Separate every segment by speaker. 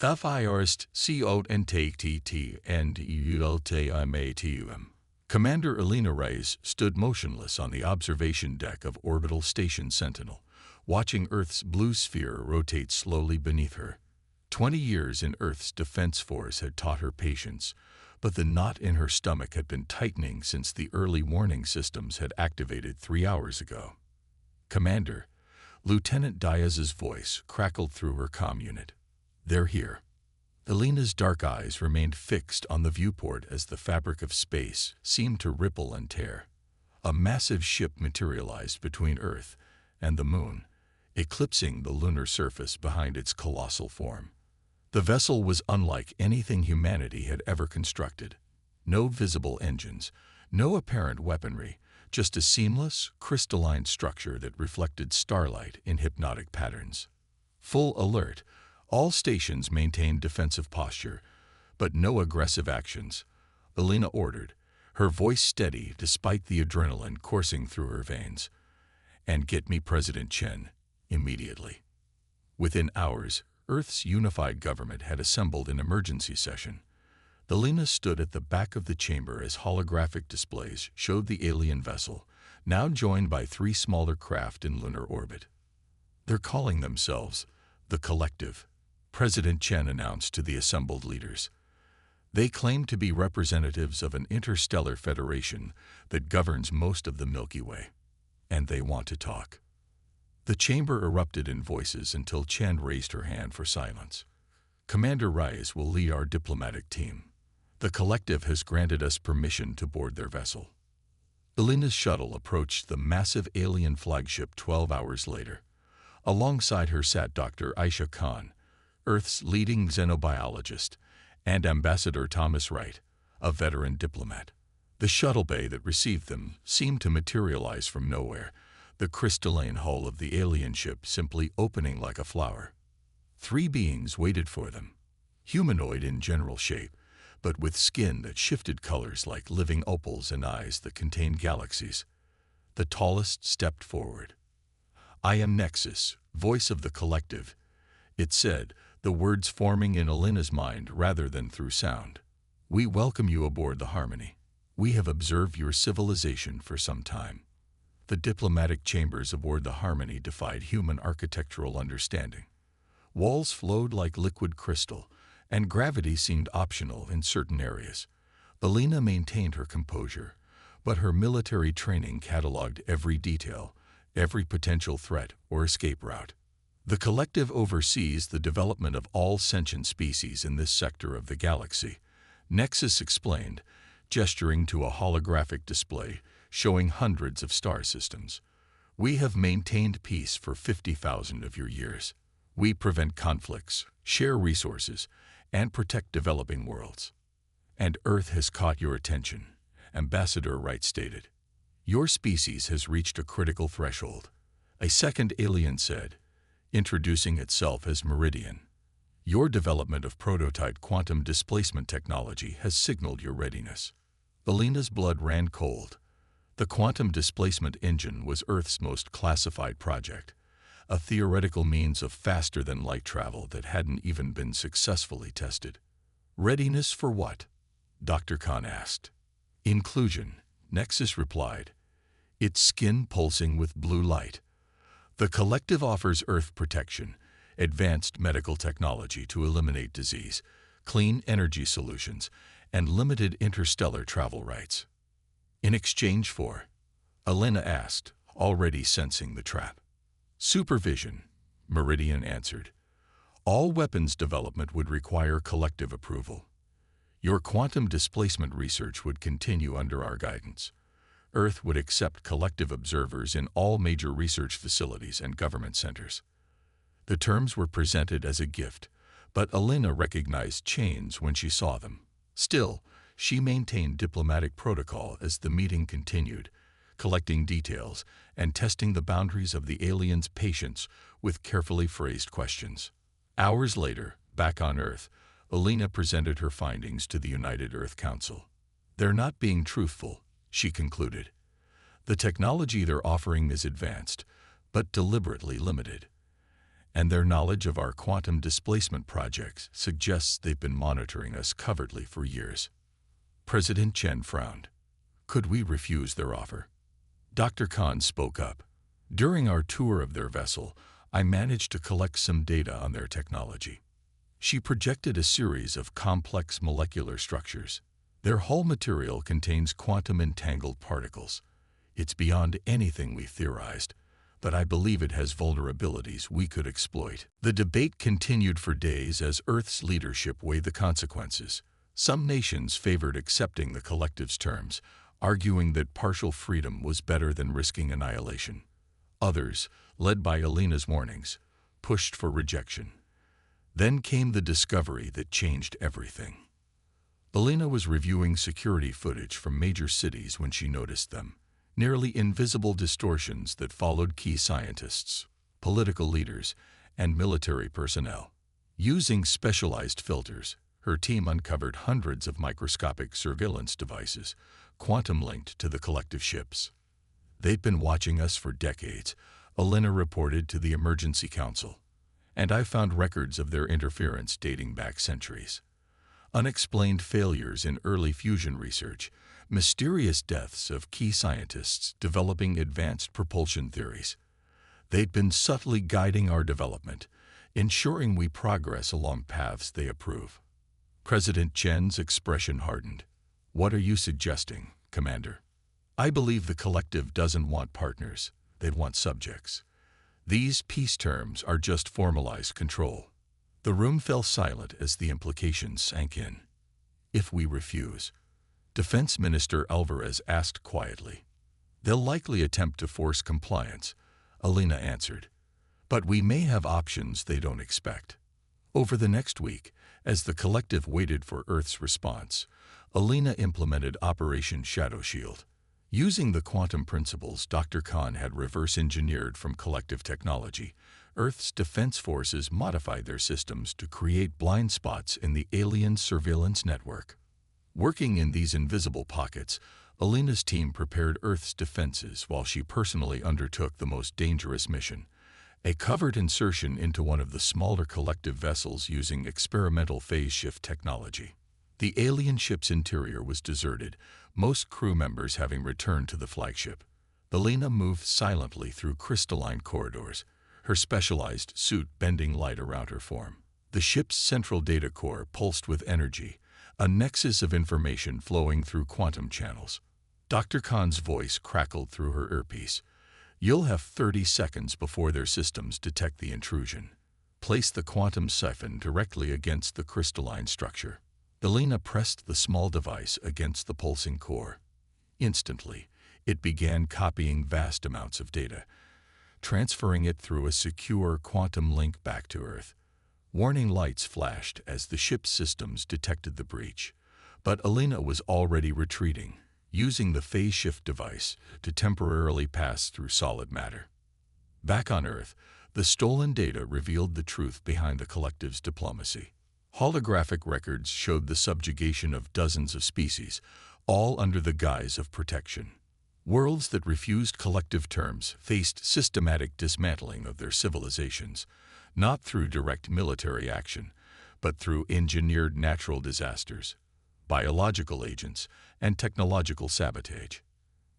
Speaker 1: FIRst COT and TT and ULTIMATUM. Commander Elena Reyes stood motionless on the observation deck of Orbital Station Sentinel, watching Earth's blue sphere rotate slowly beneath her. 20 years in Earth's defense force had taught her patience, but the knot in her stomach had been tightening since the early warning systems had activated 3 hours ago. "Commander," Lieutenant Diaz's voice crackled through her comm unit. "They're here." Elena's dark eyes remained fixed on the viewport as the fabric of space seemed to ripple and tear. A massive ship materialized between Earth and the Moon, eclipsing the lunar surface behind its colossal form. The vessel was unlike anything humanity had ever constructed. No visible engines, no apparent weaponry, just a seamless, crystalline structure that reflected starlight in hypnotic patterns. Full alert, all stations maintained defensive posture, but no aggressive actions, Elena ordered, her voice steady despite the adrenaline coursing through her veins. "And get me President Chen, immediately." Within hours, Earth's unified government had assembled an emergency session. Elena stood at the back of the chamber as holographic displays showed the alien vessel, now joined by 3 smaller craft in lunar orbit. "They're calling themselves the Collective," President Chen announced to the assembled leaders. "They claim to be representatives of an interstellar federation that governs most of the Milky Way, and they want to talk." The chamber erupted in voices until Chen raised her hand for silence. "Commander Reyes will lead our diplomatic team. The Collective has granted us permission to board their vessel." Elena's shuttle approached the massive alien flagship 12 hours later. Alongside her sat Dr. Aisha Khan, Earth's leading xenobiologist, and Ambassador Thomas Wright, a veteran diplomat. The shuttle bay that received them seemed to materialize from nowhere, the crystalline hull of the alien ship simply opening like a flower. 3 beings waited for them, humanoid in general shape, but with skin that shifted colors like living opals and eyes that contained galaxies. The tallest stepped forward. "I am Nexus, voice of the Collective," it said, the words forming in Elena's mind rather than through sound. "We welcome you aboard the Harmony. We have observed your civilization for some time." The diplomatic chambers aboard the Harmony defied human architectural understanding. Walls flowed like liquid crystal, and gravity seemed optional in certain areas. Elena maintained her composure, but her military training cataloged every detail, every potential threat or escape route. "The Collective oversees the development of all sentient species in this sector of the galaxy," Nexus explained, gesturing to a holographic display showing hundreds of star systems. "We have maintained peace for 50,000 of your years. We prevent conflicts, share resources, and protect developing worlds. And Earth has caught your attention," Ambassador Wright stated. "Your species has reached a critical threshold," a second alien said, introducing itself as Meridian. "Your development of prototype quantum displacement technology has signaled your readiness." Elena's blood ran cold. The quantum displacement engine was Earth's most classified project, a theoretical means of faster-than-light travel that hadn't even been successfully tested. "Readiness for what?" Dr. Khan asked. "Inclusion," Nexus replied, its skin pulsing with blue light. "The Collective offers Earth protection, advanced medical technology to eliminate disease, clean energy solutions, and limited interstellar travel rights." "In exchange for?" Elena asked, already sensing the trap. "Supervision," Meridian answered. "All weapons development would require Collective approval. Your quantum displacement research would continue under our guidance. Earth would accept Collective observers in all major research facilities and government centers." The terms were presented as a gift, but Elena recognized chains when she saw them. Still, she maintained diplomatic protocol as the meeting continued, collecting details and testing the boundaries of the aliens' patience with carefully phrased questions. Hours later, back on Earth, Elena presented her findings to the United Earth Council. "They're not being truthful," she concluded. "The technology they're offering is advanced, but deliberately limited. and their knowledge of our quantum displacement projects suggests they've been monitoring us covertly for years. President Chen frowned. Could we refuse their offer? Dr. Khan spoke up. During our tour of their vessel, I managed to collect some data on their technology. She projected a series of complex molecular structures. Their hull material contains quantum-entangled particles. It's beyond anything we theorized, but I believe it has vulnerabilities we could exploit. The debate continued for days as Earth's leadership weighed the consequences. Some nations favored accepting the collective's terms, arguing that partial freedom was better than risking annihilation. Others, led by Alina's warnings, pushed for rejection. Then came the discovery that changed everything. Alina was reviewing security footage from major cities when she noticed them. Nearly invisible distortions that followed key scientists, political leaders, and military personnel. Using specialized filters, her team uncovered hundreds of microscopic surveillance devices, quantum-linked to the collective ships. They'd been watching us for decades, Alina reported to the Emergency Council, and I found records of their interference dating back centuries. Unexplained failures in early fusion research, mysterious deaths of key scientists developing advanced propulsion theories. They'd been subtly guiding our development, ensuring we progress along paths they approve. President Chen's expression hardened. What are you suggesting, Commander? I believe the collective doesn't want partners, they want subjects. These peace terms are just formalized control. The room fell silent as the implications sank in. If we refuse, Defense Minister Alvarez asked quietly. They'll likely attempt to force compliance, Alina answered. But we may have options they don't expect. Over the next week, as the collective waited for Earth's response, Alina implemented Operation Shadow Shield. Using the quantum principles Dr. Khan had reverse-engineered from collective technology, Earth's defense forces modified their systems to create blind spots in the alien surveillance network. Working in these invisible pockets, Alina's team prepared Earth's defenses while she personally undertook the most dangerous mission, a covert insertion into one of the smaller collective vessels using experimental phase shift technology. The alien ship's interior was deserted, most crew members having returned to the flagship. Alina moved silently through crystalline corridors, her specialized suit bending light around her form. The ship's central data core pulsed with energy, a nexus of information flowing through quantum channels. Dr. Khan's voice crackled through her earpiece. You'll have 30 seconds before their systems detect the intrusion. Place the quantum siphon directly against the crystalline structure. Alina pressed the small device against the pulsing core. Instantly, it began copying vast amounts of data, transferring it through a secure quantum link back to Earth. Warning lights flashed as the ship's systems detected the breach, but Alina was already retreating, using the phase shift device to temporarily pass through solid matter. Back on Earth, the stolen data revealed the truth behind the collective's diplomacy. Holographic records showed the subjugation of dozens of species, all under the guise of protection. Worlds that refused collective terms faced systematic dismantling of their civilizations, not through direct military action, but through engineered natural disasters, biological agents, and technological sabotage.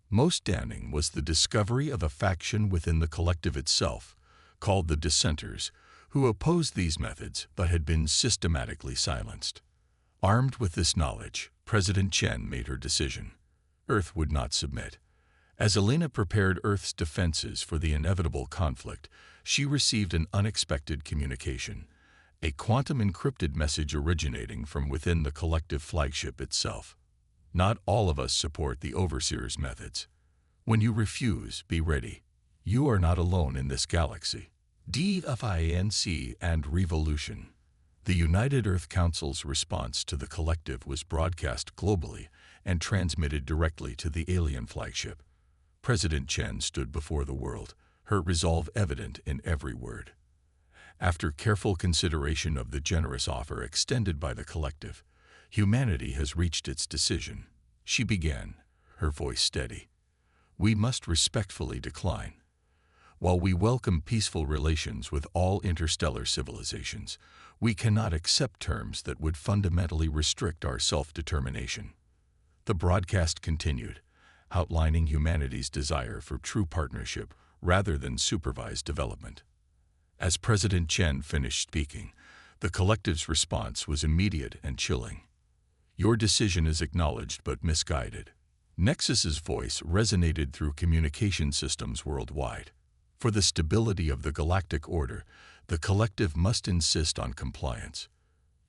Speaker 1: Most damning was the discovery of a faction within the collective itself, called the Dissenters, who opposed these methods but had been systematically silenced. Armed with this knowledge, President Chen made her decision. Earth would not submit. As Alina prepared Earth's defenses for the inevitable conflict, she received an unexpected communication, a quantum-encrypted message originating from within the collective flagship itself. Not all of us support the Overseer's methods. When you refuse, be ready. You are not alone in this galaxy. Defying and revolution. The United Earth Council's response to the collective was broadcast globally and transmitted directly to the alien flagship. President Chen stood before the world, her resolve evident in every word. After careful consideration of the generous offer extended by the collective, humanity has reached its decision. She began, her voice steady. We must respectfully decline. While we welcome peaceful relations with all interstellar civilizations, we cannot accept terms that would fundamentally restrict our self-determination. The broadcast continued, outlining humanity's desire for true partnership rather than supervised development. As President Chen finished speaking, the collective's response was immediate and chilling. Your decision is acknowledged but misguided. Nexus's voice resonated through communication systems worldwide. For the stability of the galactic order, the collective must insist on compliance.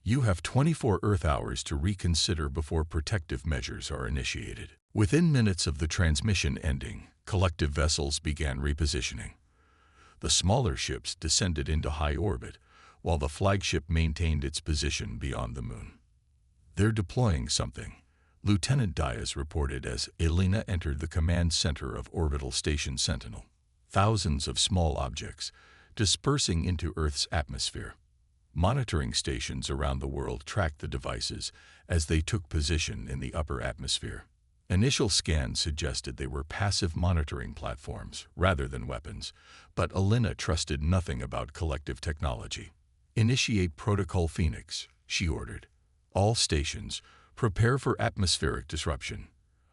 Speaker 1: You have 24 Earth hours to reconsider before protective measures are initiated. Within minutes of the transmission ending, collective vessels began repositioning. The smaller ships descended into high orbit, while the flagship maintained its position beyond the moon. They're deploying something, Lieutenant Diaz reported as Elena entered the command center of Orbital Station Sentinel. Thousands of small objects dispersing into Earth's atmosphere. Monitoring stations around the world tracked the devices as they took position in the upper atmosphere. Initial scans suggested they were passive monitoring platforms rather than weapons, but Elena trusted nothing about collective technology. Initiate Protocol Phoenix, she ordered. All stations, prepare for atmospheric disruption.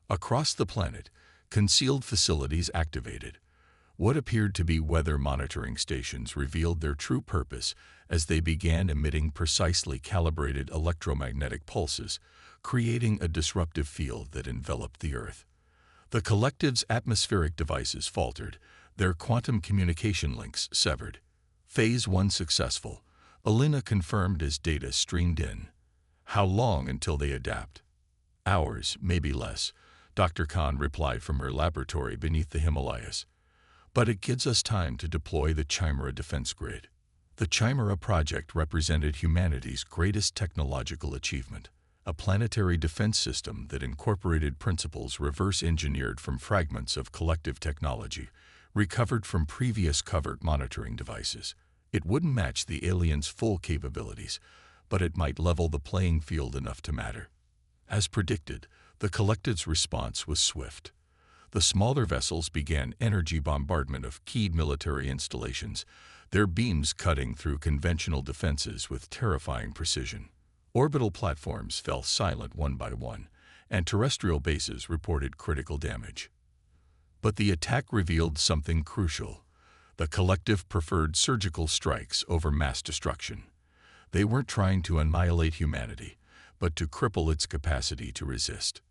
Speaker 1: Across the planet, concealed facilities activated. What appeared to be weather monitoring stations revealed their true purpose as they began emitting precisely calibrated electromagnetic pulses, creating a disruptive field that enveloped the Earth. The collective's atmospheric devices faltered, their quantum communication links severed. Phase 1 successful, Elena confirmed as data streamed in. How long until they adapt? Hours, maybe less, Dr. Khan replied from her laboratory beneath the Himalayas. But it gives us time to deploy the Chimera defense grid. The Chimera project represented humanity's greatest technological achievement, a planetary defense system that incorporated principles reverse-engineered from fragments of collective technology, recovered from previous covert monitoring devices. It wouldn't match the aliens' full capabilities, but it might level the playing field enough to matter. As predicted, the collective's response was swift. The smaller vessels began energy bombardment of keyed military installations, their beams cutting through conventional defenses with terrifying precision. Orbital platforms fell silent one by one, and terrestrial bases reported critical damage. But the attack revealed something crucial. The collective preferred surgical strikes over mass destruction. They weren't trying to annihilate humanity, but to cripple its capacity to resist.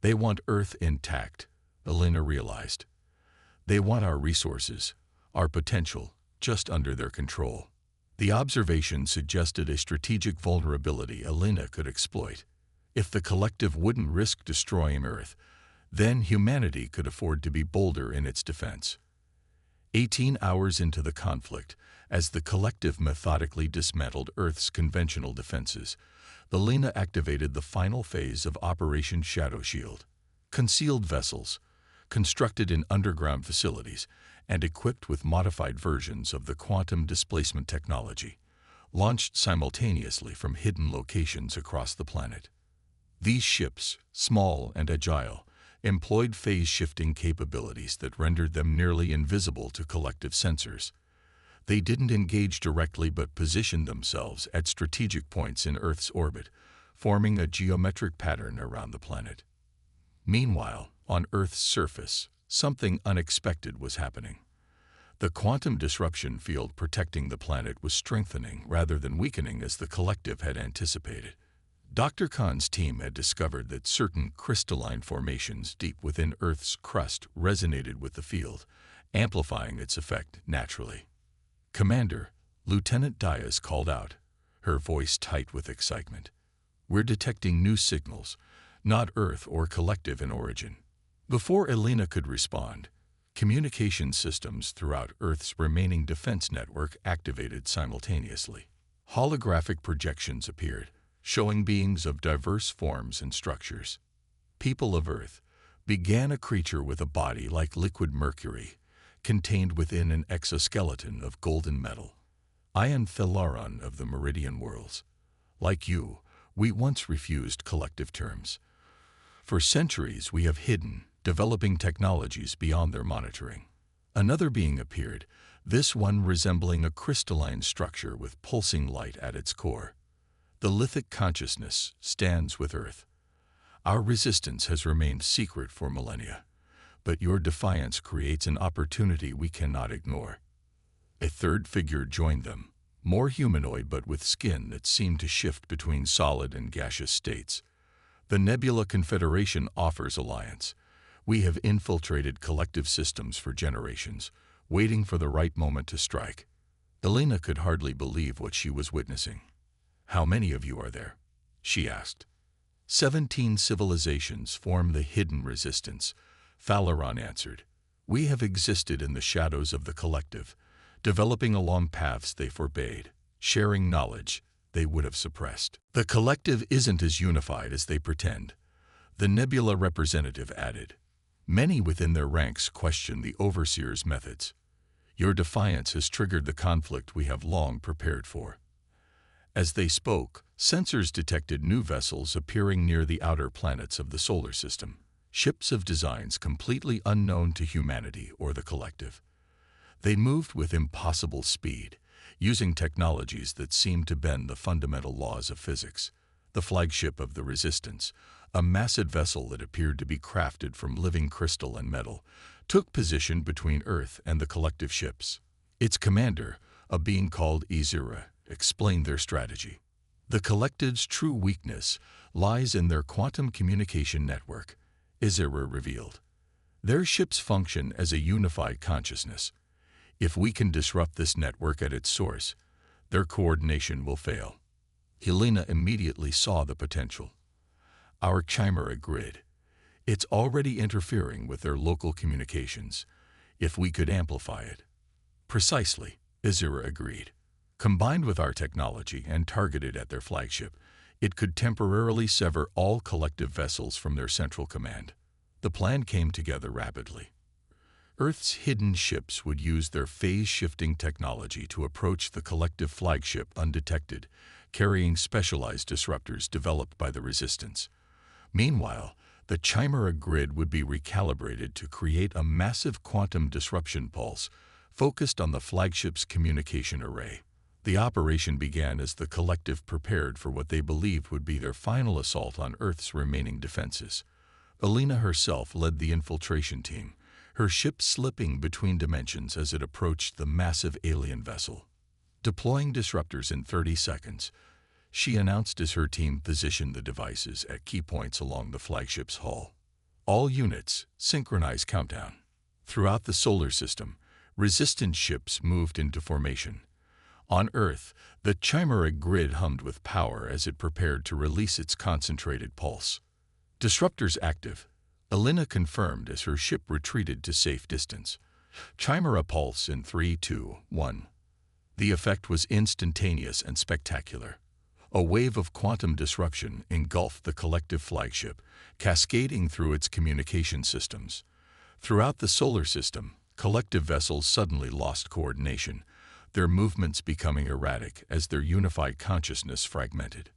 Speaker 1: They want Earth intact, Elena realized. They want our resources, our potential, just under their control. The observation suggested a strategic vulnerability Elena could exploit. If the collective wouldn't risk destroying Earth, then humanity could afford to be bolder in its defense. 18 hours into the conflict, as the collective methodically dismantled Earth's conventional defenses, Elena activated the final phase of Operation Shadow Shield. Concealed vessels, constructed in underground facilities and equipped with modified versions of the quantum displacement technology, launched simultaneously from hidden locations across the planet. These ships, small and agile, employed phase-shifting capabilities that rendered them nearly invisible to collective sensors. They didn't engage directly but positioned themselves at strategic points in Earth's orbit, forming a geometric pattern around the planet. Meanwhile, on Earth's surface, something unexpected was happening. The quantum disruption field protecting the planet was strengthening rather than weakening as the collective had anticipated. Dr. Khan's team had discovered that certain crystalline formations deep within Earth's crust resonated with the field, amplifying its effect naturally. "Commander," Lieutenant Diaz called out, her voice tight with excitement. "We're detecting new signals, not Earth or collective in origin." Before Elena could respond, communication systems throughout Earth's remaining defense network activated simultaneously. Holographic projections appeared, showing beings of diverse forms and structures. People of Earth began a creature with a body like liquid mercury, contained within an exoskeleton of golden metal. "I am Thelaron of the Meridian Worlds. Like you, we once refused collective terms. For centuries we have hidden, developing technologies beyond their monitoring. Another being appeared, this one resembling a crystalline structure with pulsing light at its core. The lithic consciousness stands with Earth. Our resistance has remained secret for millennia, but your defiance creates an opportunity we cannot ignore. A third figure joined them, more humanoid but with skin that seemed to shift between solid and gaseous states. The Nebula Confederation offers alliance. We have infiltrated collective systems for generations, waiting for the right moment to strike. Elena could hardly believe what she was witnessing. "How many of you are there?" she asked. 17 civilizations form the hidden resistance, Phaleron answered. "We have existed in the shadows of the collective, developing along paths they forbade, sharing knowledge they would have suppressed. The collective isn't as unified as they pretend," the Nebula representative added. "Many within their ranks question the Overseer's methods. Your defiance has triggered the conflict we have long prepared for." As they spoke, sensors detected new vessels appearing near the outer planets of the solar system, ships of designs completely unknown to humanity or the collective. They moved with impossible speed, using technologies that seemed to bend the fundamental laws of physics. The flagship of the Resistance, a massive vessel that appeared to be crafted from living crystal and metal, took position between Earth and the collective ships. Its commander, a being called Izira, explained their strategy. "The collective's true weakness lies in their quantum communication network," Izira revealed. "Their ships function as a unified consciousness. If we can disrupt this network at its source, their coordination will fail." Helena immediately saw the potential. "Our chimera grid. It's already interfering with their local communications. If we could amplify it." "Precisely," Izira agreed. "Combined with our technology and targeted at their flagship, it could temporarily sever all collective vessels from their central command." The plan came together rapidly. Earth's hidden ships would use their phase-shifting technology to approach the collective flagship undetected, carrying specialized disruptors developed by the Resistance. Meanwhile, the chimera grid would be recalibrated to create a massive quantum disruption pulse focused on the flagship's communication array. The operation began as the collective prepared for what they believed would be their final assault on Earth's remaining defenses. Elena herself led the infiltration team, her ship slipping between dimensions as it approached the massive alien vessel. Deploying disruptors in 30 seconds, she announced as her team positioned the devices at key points along the flagship's hull. "All units, synchronize countdown." Throughout the solar system, resistance ships moved into formation. On Earth, the chimera grid hummed with power as it prepared to release its concentrated pulse. "Disruptors active," Elena confirmed as her ship retreated to safe distance. "Chimera pulse in 3, 2, 1. The effect was instantaneous and spectacular. A wave of quantum disruption engulfed the collective flagship, cascading through its communication systems. Throughout the solar system, collective vessels suddenly lost coordination, their movements becoming erratic as their unified consciousness fragmented.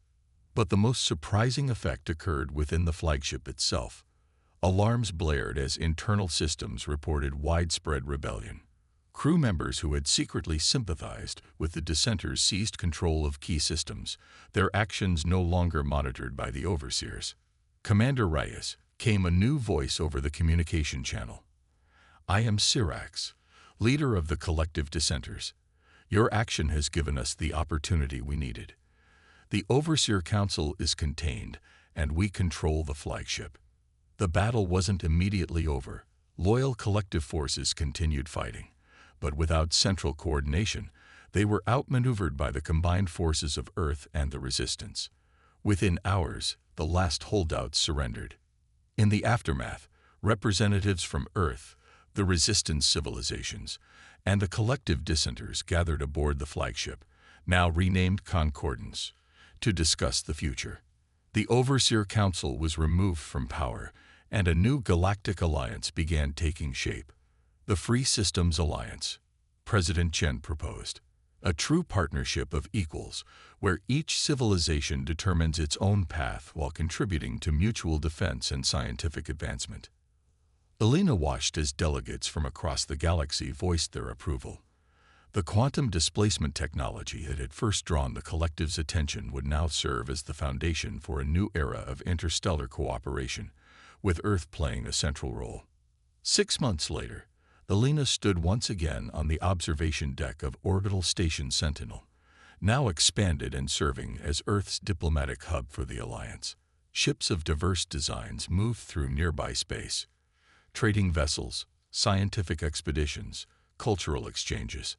Speaker 1: But the most surprising effect occurred within the flagship itself. Alarms blared as internal systems reported widespread rebellion. Crew members who had secretly sympathized with the dissenters seized control of key systems, their actions no longer monitored by the overseers. "Commander Reyes," came a new voice over the communication channel. "I am Syrax, leader of the collective dissenters. Your action has given us the opportunity we needed. The Overseer Council is contained, and we control the flagship." The battle wasn't immediately over. Loyal collective forces continued fighting, but without central coordination, they were outmaneuvered by the combined forces of Earth and the Resistance. Within hours, the last holdouts surrendered. In the aftermath, representatives from Earth, the Resistance civilizations, and the collective dissenters gathered aboard the flagship, now renamed Concordance, to discuss the future. The Overseer Council was removed from power, and a new galactic alliance began taking shape. The Free Systems Alliance, President Chen proposed. A true partnership of equals, where each civilization determines its own path while contributing to mutual defense and scientific advancement. Elena watched as delegates from across the galaxy voiced their approval. The quantum displacement technology that had first drawn the collective's attention would now serve as the foundation for a new era of interstellar cooperation, with Earth playing a central role. 6 months later, Elena stood once again on the observation deck of Orbital Station Sentinel, now expanded and serving as Earth's diplomatic hub for the Alliance. Ships of diverse designs moved through nearby space. Trading vessels, scientific expeditions, cultural exchanges.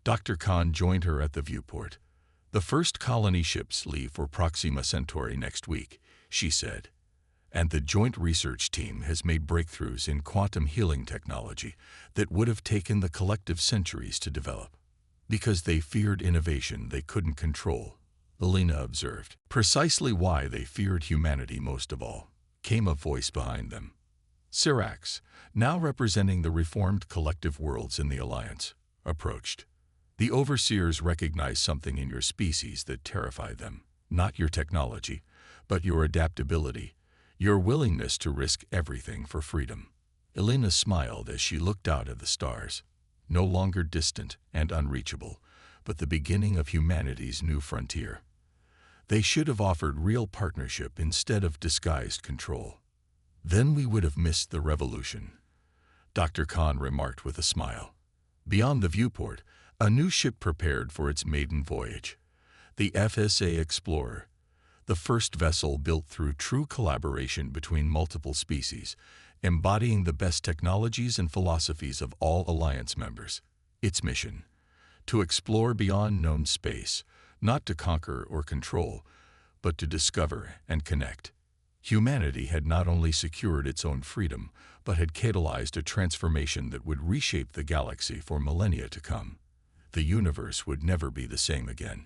Speaker 1: Dr. Khan joined her at the viewport. "The first colony ships leave for Proxima Centauri next week," she said. "And the joint research team has made breakthroughs in quantum healing technology that would have taken the collective centuries to develop." "Because they feared innovation they couldn't control," Elena observed. "Precisely why they feared humanity most of all," came a voice behind them. Syrax, now representing the reformed collective worlds in the Alliance, approached. "The overseers recognize something in your species that terrified them. Not your technology, but your adaptability, your willingness to risk everything for freedom." Elena smiled as she looked out at the stars, no longer distant and unreachable, but the beginning of humanity's new frontier. They should have offered real partnership instead of disguised control. "Then we would have missed the revolution," Dr. Khan remarked with a smile. Beyond the viewport, a new ship prepared for its maiden voyage. The FSA Explorer, the first vessel built through true collaboration between multiple species, embodying the best technologies and philosophies of all Alliance members. Its mission: to explore beyond known space, not to conquer or control, but to discover and connect. Humanity had not only secured its own freedom, but had catalyzed a transformation that would reshape the galaxy for millennia to come. The universe would never be the same again.